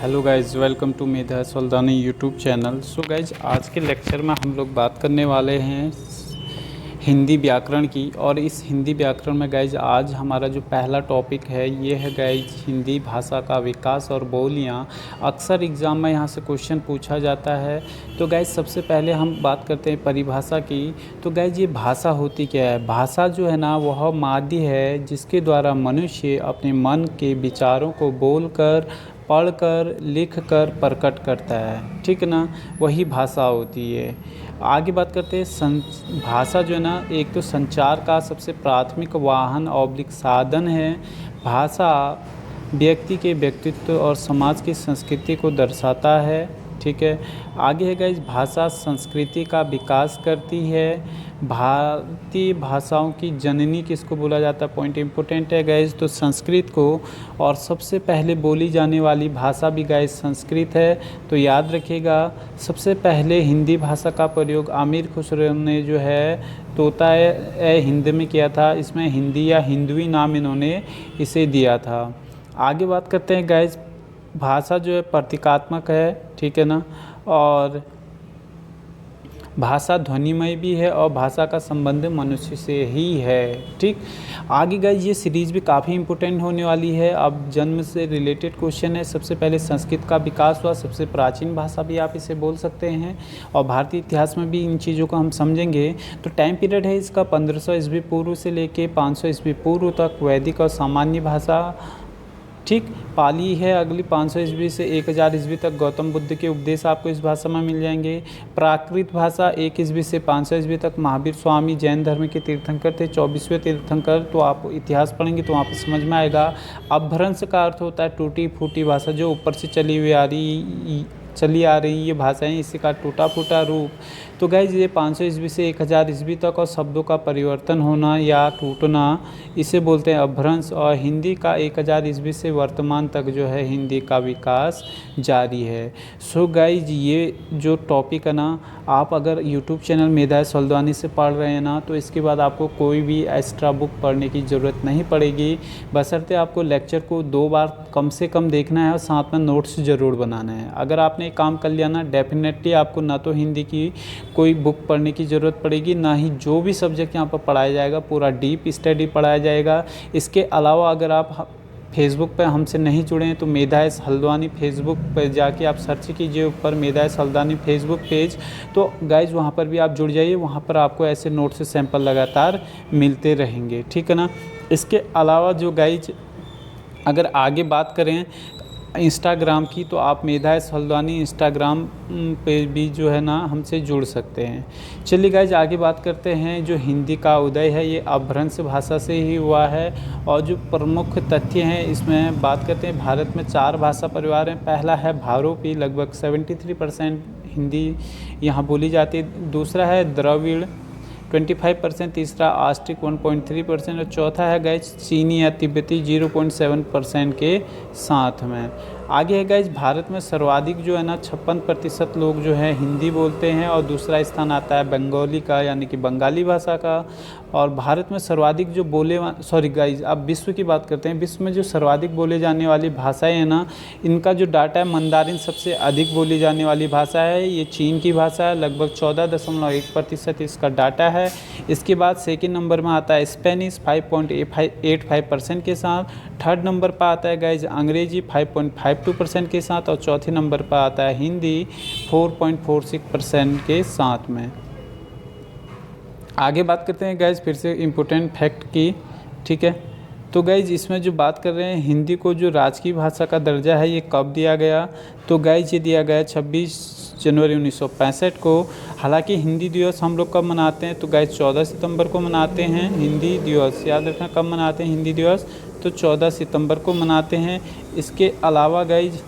Hello guys, welcome to Medha Sultani YouTube channel. So guys, आज के lecture में हम लोग बात करने वाले हैं हिंदी व्याकरण की। और इस हिंदी व्याकरण में गाइज आज हमारा जो पहला टॉपिक है ये है गाइज हिंदी भाषा का विकास और बोलियाँ। अक्सर एग्ज़ाम में यहाँ से क्वेश्चन पूछा जाता है। तो गाइज सबसे पहले हम बात करते हैं परिभाषा की। तो गाइज ये भाषा होती क्या है? भाषा जो है ना वह माध्य है जिसके द्वारा मनुष्य अपने मन के विचारों को बोलकर, पढ़कर, लिखकर प्रकट करता है। ठीक ना, वही भाषा होती है। आगे बात करते हैं भाषा जो है ना एक तो संचार का सबसे प्राथमिक वाहन ऑब्लिक साधन है। भाषा व्यक्ति के व्यक्तित्व और समाज की संस्कृति को दर्शाता है। ठीक है, आगे है गाइस भाषा संस्कृति का विकास करती है। भारतीय भाषाओं की जननी किसको बोला जाता है? पॉइंट इम्पोर्टेंट है गाइस। तो संस्कृत को, और सबसे पहले बोली जाने वाली भाषा भी गाइस संस्कृत है। तो याद रखिएगा, सबसे पहले हिंदी भाषा का प्रयोग आमिर खुसरो ने जो है तोता ए हिंद में किया था। इसमें हिंदी या हिंदवी नाम इन्होंने इसे दिया था। आगे बात करते हैं गाइस, भाषा जो है प्रतीकात्मक है। ठीक है ना, और भाषा ध्वनिमय भी है और भाषा का संबंध मनुष्य से ही है। ठीक, आगे गाइस ये सीरीज़ भी काफ़ी इंपॉर्टेंट होने वाली है। अब जन्म से रिलेटेड क्वेश्चन है। सबसे पहले संस्कृत का विकास हुआ, सबसे प्राचीन भाषा भी आप इसे बोल सकते हैं। और भारतीय इतिहास में भी इन चीज़ों को हम समझेंगे। तो टाइम पीरियड है इसका 1500 ईस्वी पूर्व से लेके 500 ईस्वी पूर्व तक वैदिक और सामान्य भाषा। ठीक, पाली है अगली 500 ईस्वी से 1000 ईस्वी तक गौतम बुद्ध के उपदेश आपको इस भाषा में मिल जाएंगे। प्राकृत भाषा 1 ईस्वी से 500 ईस्वी तक महावीर स्वामी जैन धर्म के तीर्थंकर थे, 24वें तीर्थंकर। तो आप इतिहास पढ़ेंगे तो वहाँ पर समझ में आएगा। अपभ्रंश का अर्थ होता है टूटी फूटी भाषा, जो ऊपर से चली आ रही ये भाषाएं, इसी का टूटा फूटा रूप। तो गाइज ये 500 ईस्वी से 1000 ईस्वी तक और शब्दों का परिवर्तन होना या टूटना, इसे बोलते हैं अपभ्रंश। और हिंदी का 1000 ईस्वी से वर्तमान तक जो है हिंदी का विकास जारी है। सो गाइज ये जो टॉपिक है ना, आप अगर यूट्यूब चैनल मेधा सुल्तानी से पढ़ रहे हैं ना, तो इसके बाद आपको कोई भी एक्स्ट्रा बुक पढ़ने की ज़रूरत नहीं पड़ेगी। बशर्ते आपको लेक्चर को 2 बार कम से कम देखना है और साथ में नोट्स ज़रूर बनाना है। अगर आपने काम कर लिया ना, डेफिनेटली आपको ना तो हिंदी की कोई बुक पढ़ने की ज़रूरत पड़ेगी, ना ही जो भी सब्जेक्ट यहाँ पर पढ़ाया जाएगा पूरा डीप स्टडी पढ़ाया जाएगा। इसके अलावा अगर आप फेसबुक पे हमसे नहीं जुड़े हैं तो मेधा एस हल्द्वानी फेसबुक पर जाके आप सर्च कीजिए ऊपर मेधा एस हल्द्वानी फेसबुक पेज। तो गाइज वहाँ पर भी आप जुड़ जाइए, वहाँ पर आपको ऐसे नोट से सैंपल लगातार मिलते रहेंगे। ठीक है ना, इसके अलावा जो गाइज अगर आगे बात करें इंस्टाग्राम की, तो आप मेधा एस हल्द्वानी इंस्टाग्राम पे भी जो है ना हमसे जुड़ सकते हैं। चलिए गाइज आगे बात करते हैं। जो हिंदी का उदय है ये अपभ्रंश भाषा से ही हुआ है। और जो प्रमुख तथ्य हैं इसमें बात करते हैं। भारत में 4 भाषा परिवार हैं। पहला है भारोपी, लगभग 73% हिंदी यहाँ बोली जाती है। दूसरा है द्रविड़ 25%, तीसरा आस्ट्रिक 1.3% और चौथा है गाइज चीनी या तिब्बती 0.7% के साथ में। आगे है गाइज भारत में सर्वाधिक जो है ना 56% लोग जो है हिंदी बोलते हैं। और दूसरा स्थान आता है बंगाली का, यानी कि बंगाली भाषा का। और भारत में सर्वाधिक जो अब विश्व की बात करते हैं। विश्व में जो सर्वाधिक बोले जाने वाली भाषाएं हैं ना, इनका जो डाटा है, मंदारिन सबसे अधिक बोली जाने वाली भाषा है। ये चीन की भाषा है, लगभग 14.1% इसका डाटा है। इसके बाद सेकेंड नंबर में आता है स्पेनिश 5.85% के साथ। थर्ड नंबर पर आता है गाइज अंग्रेजी 5.52% के साथ। और चौथे नंबर पर आता है हिंदी 4.46% के साथ में। आगे बात करते हैं गाइज फिर से इम्पोर्टेंट फैक्ट की। ठीक है, तो गाइज इसमें जो बात कर रहे हैं हिंदी को जो राजकीय भाषा का दर्जा है ये कब दिया गया? तो गाइज ये दिया गया 26 जनवरी 1965 को। हालांकि हिंदी दिवस हम लोग कब मनाते हैं? तो गाइज 14 सितंबर को मनाते हैं हिंदी दिवस। याद रखना कब मनाते हैं हिंदी दिवस? तो 14 सितंबर को मनाते हैं। इसके अलावा गाइज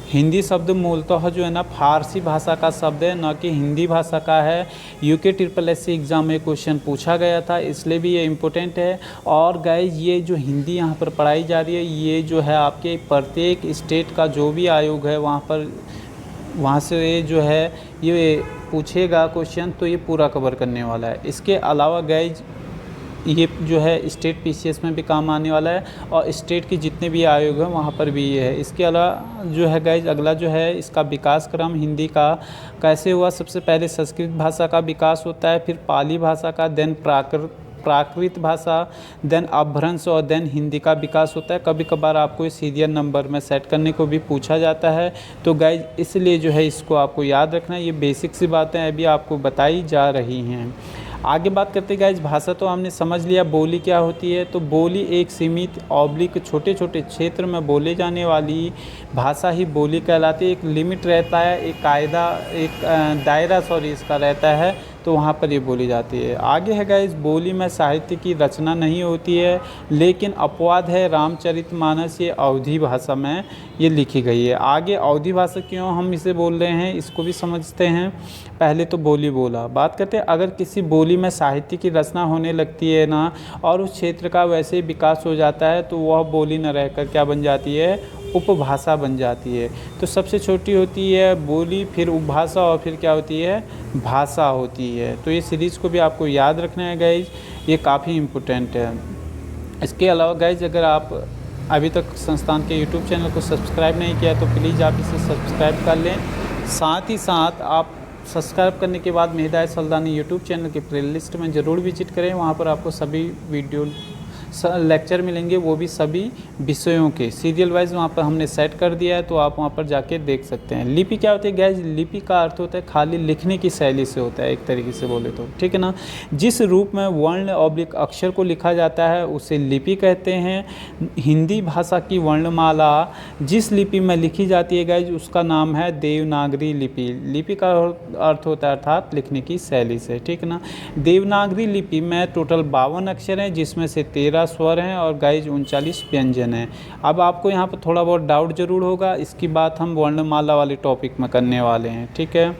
हिंदी शब्द मूलतः जो है ना फारसी भाषा का शब्द है, न कि हिंदी भाषा का है। यूके SSS एग्ज़ाम में क्वेश्चन पूछा गया था, इसलिए भी ये इम्पोर्टेंट है। और गाइज ये जो हिंदी यहाँ पर पढ़ाई जा रही है, ये जो है आपके प्रत्येक स्टेट का जो भी आयोग है वहाँ से जो है ये पूछेगा क्वेश्चन, तो ये पूरा कवर करने वाला है। इसके अलावा गाइज ये जो है स्टेट पीसीएस में भी काम आने वाला है और स्टेट के जितने भी आयोग हैं वहाँ पर भी ये है। इसके अलावा जो है गाइज अगला जो है इसका विकास क्रम हिंदी का कैसे हुआ। सबसे पहले संस्कृत भाषा का विकास होता है, फिर पाली भाषा का, देन प्राकृत भाषा, देन अपभ्रंश और देन हिंदी का विकास होता है। कभी कभार आपको ये सीरियल नंबर में सेट करने को भी पूछा जाता है। तो गाइज इसलिए जो है इसको आपको याद रखना है। ये बेसिक सी बातें अभी आपको बताई जा रही हैं। आगे बात करते हैं गाइज, भाषा तो हमने समझ लिया, बोली क्या होती है। तो बोली एक सीमित ऑब्लिक छोटे छोटे क्षेत्र में बोले जाने वाली भाषा ही बोली कहलाती है। एक लिमिट रहता है, एक कायदा, एक दायरा इसका रहता है, तो वहाँ पर ये बोली जाती है। आगे है गाइज, बोली में साहित्य की रचना नहीं होती है, लेकिन अपवाद है रामचरितमानस, ये अवधी भाषा में ये लिखी गई है। आगे अवधी भाषा क्यों हम इसे बोल रहे हैं इसको भी समझते हैं। पहले तो बोली बोला बात करते हैं। अगर किसी बोली में साहित्य की रचना होने लगती है ना और उस क्षेत्र का वैसे ही विकास हो जाता है तो वह बोली न रहकर क्या बन जाती है, उपभाषा बन जाती है। तो सबसे छोटी होती है बोली, फिर उपभाषा और फिर क्या होती है, भाषा होती है। तो ये सीरीज़ को भी आपको याद रखना है गाइज, ये काफ़ी इम्पोर्टेंट है। इसके अलावा गाइज अगर आप अभी तक संस्थान के यूट्यूब चैनल को सब्सक्राइब नहीं किया तो प्लीज़ आप इसे सब्सक्राइब कर लें। साथ ही साथ आप सब्सक्राइब करने के बाद मेहदाय सल्दानी यूट्यूब चैनल के प्लेलिस्ट में ज़रूर विजिट करें। वहाँ पर आपको सभी वीडियो लेक्चर मिलेंगे, वो भी सभी विषयों के सीरियल वाइज वहाँ पर हमने सेट कर दिया है, तो आप वहाँ पर जाके देख सकते हैं। लिपि क्या होती है गाइज, लिपि का अर्थ होता है खाली लिखने की शैली से होता है, एक तरीके से बोले तो, ठीक है ना। जिस रूप में वर्ण ऑब्लिक अक्षर को लिखा जाता है उसे लिपि कहते हैं। हिंदी भाषा की वर्णमाला जिस लिपि में लिखी जाती है गाइज उसका नाम है देवनागरी लिपि। लिपि का अर्थ होता है अर्थात लिखने की शैली से, ठीक है ना। देवनागरी लिपि में टोटल 52 अक्षर हैं, जिसमें से 13 स्वर हैं और गाइज 39 व्यंजन हैं। अब आपको यहाँ पर थोड़ा बहुत डाउट जरूर होगा, इसकी बात हम वर्णमाला वाले टॉपिक में करने वाले हैं, ठीक है।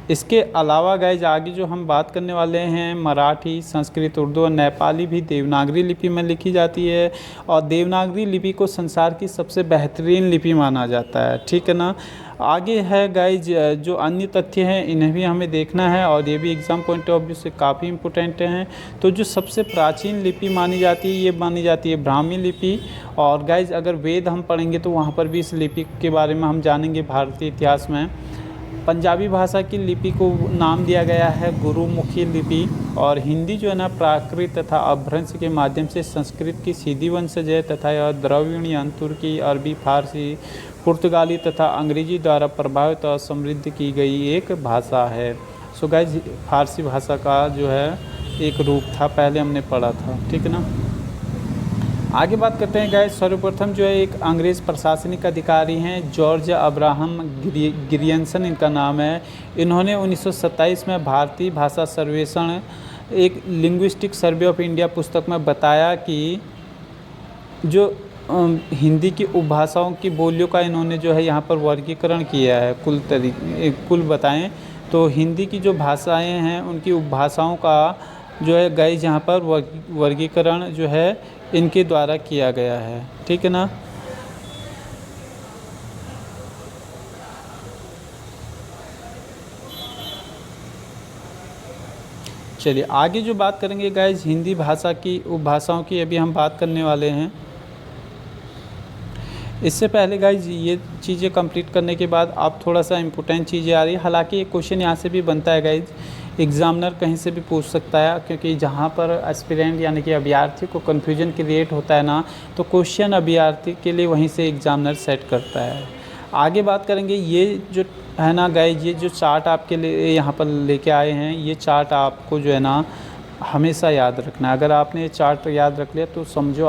इसके अलावा गाइज आगे जो हम बात करने वाले हैं, मराठी, संस्कृत, उर्दू और नेपाली भी देवनागरी लिपि में लिखी जाती है और देवनागरी लिपि को संसार की सबसे बेहतरीन लिपि माना जाता है, ठीक है ना। आगे है गाइज जो अन्य तथ्य हैं इन्हें भी हमें देखना है और ये भी एग्ज़ाम पॉइंट ऑफ व्यू से काफ़ी इंपॉर्टेंट हैं। तो जो सबसे प्राचीन लिपि मानी जाती है ये मानी जाती है ब्राह्मी लिपि। और गाइज अगर वेद हम पढ़ेंगे तो वहाँ पर भी इस लिपि के बारे में हम जानेंगे भारतीय इतिहास में। पंजाबी भाषा की लिपि को नाम दिया गया है गुरुमुखी लिपि। और हिंदी जो है ना प्राकृत तथा अपभ्रंश के माध्यम से संस्कृत की सीधी वंशज है तथा यह द्रविड़ियन, तुर्की, अरबी, फारसी, पुर्तगाली तथा अंग्रेजी द्वारा प्रभावित और समृद्ध की गई एक भाषा है। सो गाइज फारसी भाषा का जो है एक रूप था, पहले हमने पढ़ा था, ठीक है ना। आगे बात करते हैं गाइस, सर्वप्रथम जो है एक अंग्रेज़ प्रशासनिक अधिकारी हैं जॉर्ज अब्राहम गिरियंसन इनका नाम है। इन्होंने 1927 में भारतीय भाषा सर्वेक्षण एक लिंग्विस्टिक सर्वे ऑफ इंडिया पुस्तक में बताया कि जो हिंदी की उपभाषाओं की बोलियों का इन्होंने जो है यहाँ पर वर्गीकरण किया है, कुल बताएं तो हिंदी की जो भाषाएं हैं उनकी उपभाषाओं का जो है गाइस यहाँ पर वर्गीकरण जो है इनके द्वारा किया गया है, ठीक है ना। चलिए आगे जो बात करेंगे गाइस हिंदी भाषा की उपभाषाओं की अभी हम बात करने वाले हैं। इससे पहले गाइज ये चीज़ें कंप्लीट करने के बाद आप थोड़ा सा इम्पोर्टेंट चीज़ें आ रही है। हालांकि ये क्वेश्चन यहाँ से भी बनता है गाइज, एग्जामिनर कहीं से भी पूछ सकता है, क्योंकि जहाँ पर एस्पिरेंट यानी कि अभ्यर्थी को कन्फ्यूजन क्रिएट होता है ना, तो क्वेश्चन अभ्यर्थी के लिए वहीं से एग्जामिनर सेट करता है। आगे बात करेंगे ये जो है ना गाइज, ये जो चार्ट आपके लिए यहाँ पर लेके आए हैं, ये चार्ट आपको जो है ना हमेशा याद रखना है। अगर आपने ये चार्ट याद रख लिया तो समझो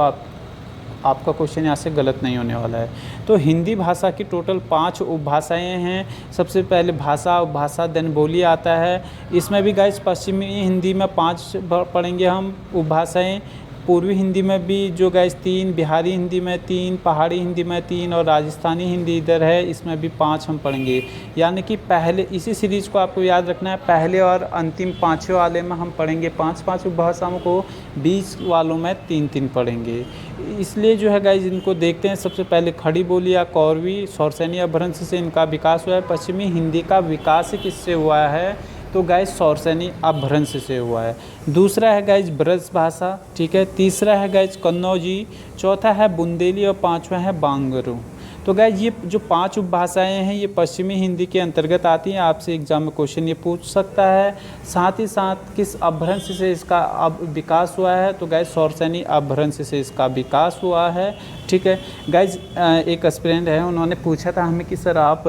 आपका क्वेश्चन यहाँ से गलत नहीं होने वाला है। तो हिंदी भाषा की टोटल 5 उपभाषाएँ हैं। सबसे पहले भाषा, उपभाषा, देन बोली आता है। इसमें भी गाइस पश्चिमी हिंदी में 5 पढ़ेंगे हम उपभाषाएँ, पूर्वी हिंदी में भी जो गाइस 3, बिहारी हिंदी में 3, पहाड़ी हिंदी में 3 और राजस्थानी हिंदी इधर है, इसमें भी 5 हम पढ़ेंगे। यानी कि पहले इसी सीरीज़ को आपको याद रखना है, पहले और अंतिम 5वें वाले में हम पढ़ेंगे 5 उपभाषाओं को, 20 वालों में 3 पढ़ेंगे। इसलिए जो है गाइस इनको देखते हैं। सबसे पहले खड़ी बोली या कौरवी, सौरसैनी अपभ्रंश से इनका विकास हुआ है। पश्चिमी हिंदी का विकास किससे हुआ है, तो गाइज सौरसेनी अपभ्रंश से हुआ है। दूसरा है गाइज ब्रज भाषा, ठीक है। तीसरा है गाइज कन्नौजी, चौथा है बुंदेली और पांचवा है बांगरू। तो गाइज ये जो 5 उपभाषाएं हैं ये पश्चिमी हिंदी के अंतर्गत आती हैं। आपसे एग्जाम में क्वेश्चन ये पूछ सकता है। साथ ही साथ किस अपभ्रंश से इसका अब विकास हुआ है, तो गाइज सौरसेनी अपभ्रंश से इसका विकास हुआ है, ठीक है। गाइज एक एस्पिरेंट है, उन्होंने पूछा था हमें कि सर आप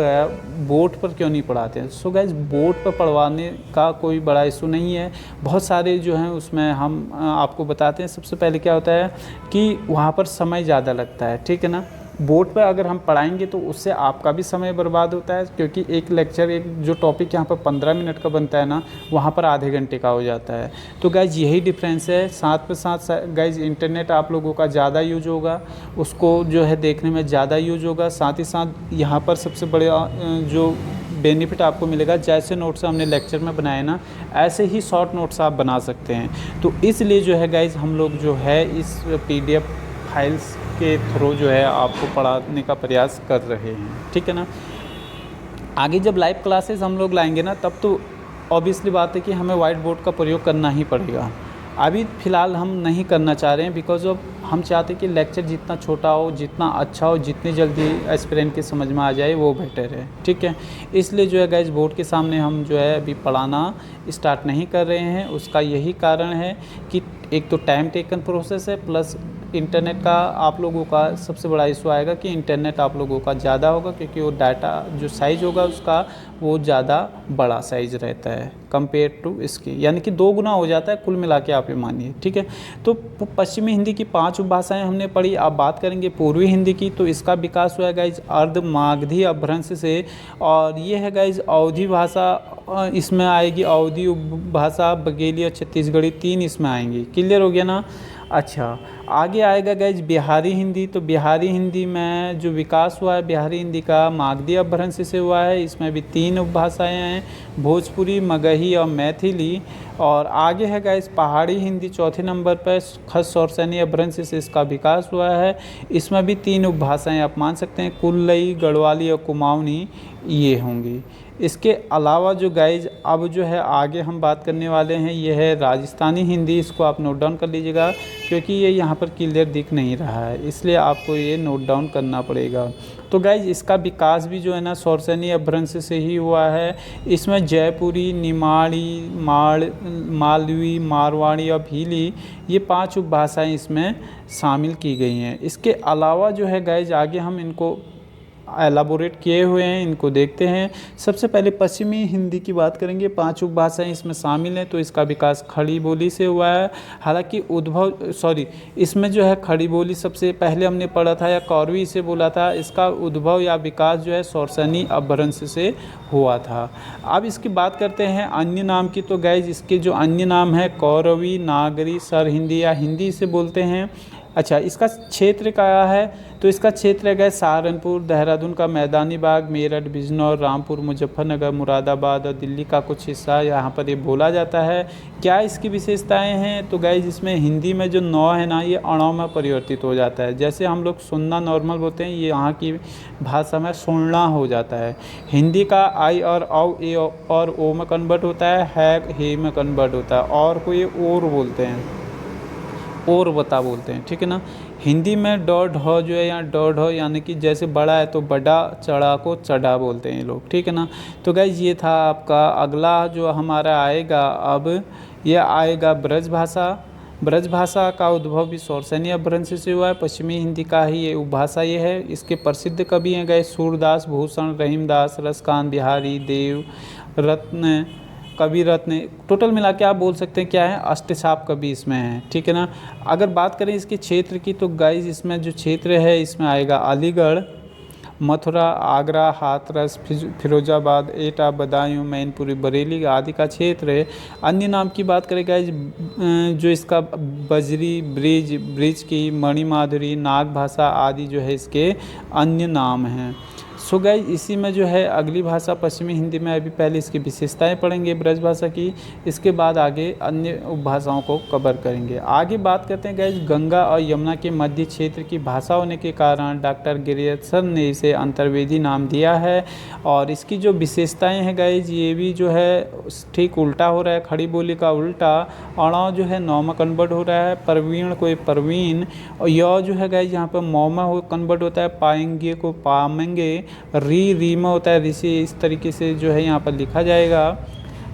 बोर्ड पर क्यों नहीं पढ़ाते हैं। सो गाइज बोर्ड पर पढ़वाने का कोई बड़ा इशू नहीं है, बहुत सारे जो हैं उसमें हम आपको बताते हैं। सबसे पहले क्या होता है कि वहाँ पर समय ज़्यादा लगता है, ठीक है ना। बोर्ड पर अगर हम पढ़ाएंगे तो उससे आपका भी समय बर्बाद होता है, क्योंकि एक लेक्चर, एक जो टॉपिक यहाँ पर 15 मिनट का बनता है ना, वहाँ पर आधे घंटे का हो जाता है। तो गाइज यही डिफरेंस है। साथ पे साथ गाइज इंटरनेट आप लोगों का ज़्यादा यूज होगा, उसको जो है देखने में ज़्यादा यूज होगा। साथ ही साथ यहाँ पर सबसे बड़े जो बेनिफिट आपको मिलेगा, जैसे नोट्स हमने लेक्चर में बनाए ना, ऐसे ही शॉर्ट नोट्स आप बना सकते हैं। तो इसलिए जो है गाइज हम लोग जो है इस PDF फाइल्स के थ्रू जो है आपको पढ़ाने का प्रयास कर रहे हैं, ठीक है ना। आगे जब लाइव क्लासेस हम लोग लाएंगे ना, तब तो ऑब्वियसली बात है कि हमें वाइट बोर्ड का प्रयोग करना ही पड़ेगा। अभी फ़िलहाल हम नहीं करना चाह रहे हैं, बिकॉज ऑफ हम चाहते हैं कि लेक्चर जितना छोटा हो, जितना अच्छा हो, जितनी जल्दी एस्पिरेंट के समझ में आ जाए वो बेटर है, ठीक है। इसलिए जो है गाइज बोर्ड के सामने हम जो है अभी पढ़ाना स्टार्ट नहीं कर रहे हैं। उसका यही कारण है कि एक तो टाइम टेकन प्रोसेस है, प्लस इंटरनेट का आप लोगों का सबसे बड़ा इशू आएगा कि इंटरनेट आप लोगों का ज़्यादा होगा, क्योंकि वो डाटा जो साइज़ होगा उसका वो ज़्यादा बड़ा साइज़ रहता है कंपेयर टू इसकी, यानी कि 2 गुना हो जाता है कुल मिला के, आप ये मानिए, ठीक है। तो पश्चिमी हिंदी की 5 उपभाषाएं हमने पढ़ी। अब बात करेंगे पूर्वी हिंदी की, तो इसका विकास हुआ है गाइज अर्ध मागधी अपभ्रंश से, और ये है गाइज अवधी भाषा इसमें आएगी, अवधी उपभाषा, बघेली और छत्तीसगढ़ी 3 इसमें आएंगी। क्लियर हो गया ना। अच्छा, आगे आएगा गाइज बिहारी हिंदी। तो बिहारी हिंदी में जो विकास हुआ है बिहारी हिंदी का मागधी अपभ्रंश से हुआ है। इसमें भी 3 उपभाषाएं हैं, भोजपुरी, मगही और मैथिली। और आगे है गाइज पहाड़ी हिंदी, चौथे नंबर पर खस सौरसेनी अपभ्रंश से इसका विकास हुआ है। इसमें भी 3 उपभाषाएं आप मान सकते हैं, कुल्लई, गढ़वाली और कुमाऊनी ये होंगी। इसके अलावा जो गाइज अब जो है आगे हम बात करने वाले हैं ये है राजस्थानी हिंदी। इसको आप नोट डाउन कर लीजिएगा, क्योंकि ये यहाँ पर क्लियर दिख नहीं रहा है, इसलिए आपको ये नोट डाउन करना पड़ेगा। तो गाइज इसका विकास भी जो है ना सौरसेनी अपभ्रंश से ही हुआ है। इसमें जयपुरी, निमाड़ी, मालवी, मारवाड़ी और भीली ये 5 उपभाषाएँ इसमें शामिल की गई हैं। इसके अलावा जो है गाइज आगे हम इनको एलाबोरेट किए हुए हैं, इनको देखते हैं। सबसे पहले पश्चिमी हिंदी की बात करेंगे। 5 उपभाषाएं इसमें शामिल हैं। तो इसका विकास खड़ी बोली से हुआ है। हालांकि इसमें जो है खड़ी बोली सबसे पहले हमने पढ़ा था या कौरवी से बोला था। इसका उद्भव या विकास जो है सौरसेनी अपभ्रंश से हुआ था। अब इसकी बात करते हैं अन्य नाम की। तो गाइज इसके जो अन्य नाम है कौरवी, नागरी, सर हिंदी या हिंदी से बोलते हैं। अच्छा, इसका क्षेत्र क्या है, तो इसका क्षेत्र है सहारनपुर, देहरादून का मैदानी भाग, मेरठ, बिजनौर, रामपुर, मुजफ्फरनगर, मुरादाबाद और दिल्ली का कुछ हिस्सा यहाँ पर ये बोला जाता है। क्या इसकी विशेषताएं हैं, तो गाइज इसमें हिंदी में जो नौ है ना ये अणों में परिवर्तित हो जाता है। जैसे हम लोग सुनना नॉर्मल बोलते हैं, ये यहाँ की भाषा में सुनना हो जाता है। हिंदी का आई और औ, ए और ओ में कन्वर्ट होता है, हे में कन्वर्ट होता है, और को ये और बोलते हैं, और बता बोलते हैं, ठीक है ना। हिंदी में ड ढ जो है यहाँ ड ढ यानी कि जैसे बड़ा है तो बड़ा, चढ़ा को चढ़ा बोलते हैं लोग, ठीक है ना। तो गाइज ये था आपका। अगला जो हमारा आएगा अब ये आएगा ब्रज भाषा। ब्रज भाषा का उद्भव भी सौरसेनी अपभ्रंश से हुआ है। पश्चिमी हिंदी का ही ये उपभाषा ये है। इसके प्रसिद्ध कवि हैं गए सूरदास, भूषण, रहीमदास, रसकांत, बिहारी, देव रत्न, कवि रत्न। टोटल मिला के आप बोल सकते हैं क्या है, अष्टछाप कवि इसमें है, ठीक है ना। अगर बात करें इसके क्षेत्र की, तो गाइज इसमें जो क्षेत्र है इसमें आएगा अलीगढ़, मथुरा, आगरा, हाथरस, फिरोजाबाद, एटा, बदायूं, मैनपुरी, बरेली आदि का क्षेत्र है। अन्य नाम की बात करें गाइज जो इसका बजरी, ब्रिज की, मणिमाधुरी, नाग भाषा आदि जो है इसके अन्य नाम हैं। सो गाइस इसी में जो है अगली भाषा पश्चिमी हिंदी में अभी पहले इसकी विशेषताएं पढ़ेंगे ब्रज भाषा की, इसके बाद आगे अन्य उपभाषाओं को कवर करेंगे। आगे बात करते हैं गाइस गंगा और यमुना के मध्य क्षेत्र की भाषा होने के कारण डॉक्टर गिरियत्सन ने इसे अंतर्वेदी नाम दिया है। और इसकी जो विशेषताएँ हैं गाइस ये भी जो है ठीक उल्टा हो रहा है, खड़ी बोली का उल्टा, अणा जो है नौ में कन्वर्ट हो रहा है, प्रवीण को परवीन, और यह जो है गाइस यहाँ पर मौ में हो कन्वर्ट होता है, पाएंगे को पामेंगे, री में होता है ऋषि, इस तरीके से जो है यहाँ पर लिखा जाएगा।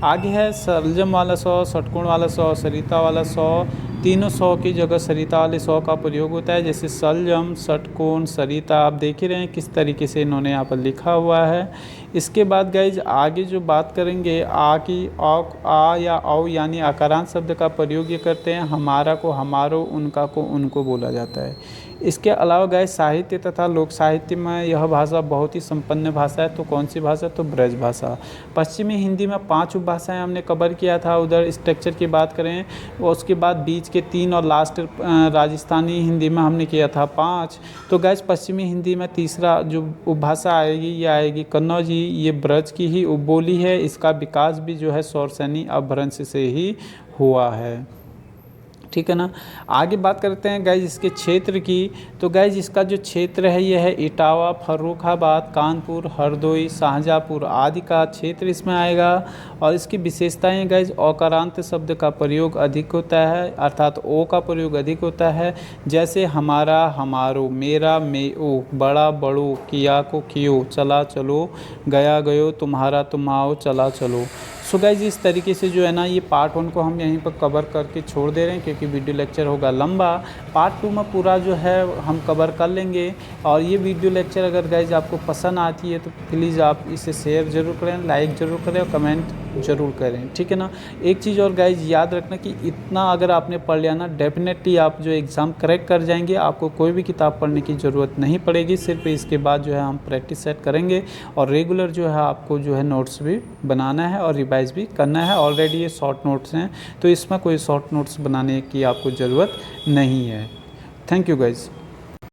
आगे है सलजम वाला सौ, षटकोण वाला सौ, सरिता वाला सौ, तीनों सौ की जगह सरिता वाले सौ का प्रयोग होता है, जैसे सलजम, षटकोण, सरिता, आप देख ही रहे हैं किस तरीके से इन्होंने यहाँ पर लिखा हुआ है। इसके बाद गाइज आगे जो बात करेंगे आ की आ या औ यानी आकारांत शब्द का प्रयोग ये करते हैं, हमारा को हमारो, उनका को उनको बोला जाता है। इसके अलावा गाइज साहित्य तथा लोक साहित्य में यह भाषा बहुत ही संपन्न भाषा है। तो कौन सी भाषा? तो ब्रज भाषा। पश्चिमी हिंदी में 5 उपभाषाएं हमने कवर किया था, उधर स्ट्रक्चर की बात करें और उसके बाद बीच के 3 और लास्ट राजस्थानी हिंदी में हमने किया था 5। तो गाइज पश्चिमी हिंदी में तीसरा जो उपभाषा आएगी ये आएगी कन्नौजी, ये ब्रज की ही उपबोली है। इसका विकास भी जो है सौरसैनी अपभ्रंश से ही हुआ है, ठीक है ना। आगे बात करते हैं गाइज इसके क्षेत्र की। तो गाइज इसका जो क्षेत्र है यह है इटावा, फर्रुखाबाद, कानपुर, हरदोई, शाहजहाँपुर आदि का क्षेत्र इसमें आएगा। और इसकी विशेषताएं गाइज औकारांत शब्द का प्रयोग अधिक होता है, अर्थात ओ का प्रयोग अधिक होता है, जैसे हमारा, हमारो, मेरा, मेओ, बड़ा, बड़ो, किया को कियो, चला चलो, गया गयो, तुम्हारा तुम्हाओ, चला चलो। सो गाइज इस तरीके से जो है ना ये पार्ट 1 को हम यहीं पर कवर करके छोड़ दे रहे हैं क्योंकि वीडियो लेक्चर होगा लंबा। पार्ट 2 में पूरा जो है हम कवर कर लेंगे। और ये वीडियो लेक्चर अगर गाइज आपको पसंद आती है तो प्लीज़ आप इसे शेयर ज़रूर करें, लाइक ज़रूर करें और कमेंट ज़रूर करें, ठीक है ना। एक चीज़ और गाइज याद रखना कि इतना अगर आपने पढ़ लिया ना डेफिनेटली आप जो एग्ज़ाम क्रैक कर जाएंगे, आपको कोई भी किताब पढ़ने की ज़रूरत नहीं पड़ेगी। सिर्फ इसके बाद जो है हम प्रैक्टिस सेट करेंगे और रेगुलर जो है आपको जो है नोट्स भी बनाना है और रिवाइज भी करना है। ऑलरेडी ये शॉर्ट नोट्स हैं तो इसमें कोई शॉर्ट नोट्स बनाने की आपको ज़रूरत नहीं है। Thank you guys.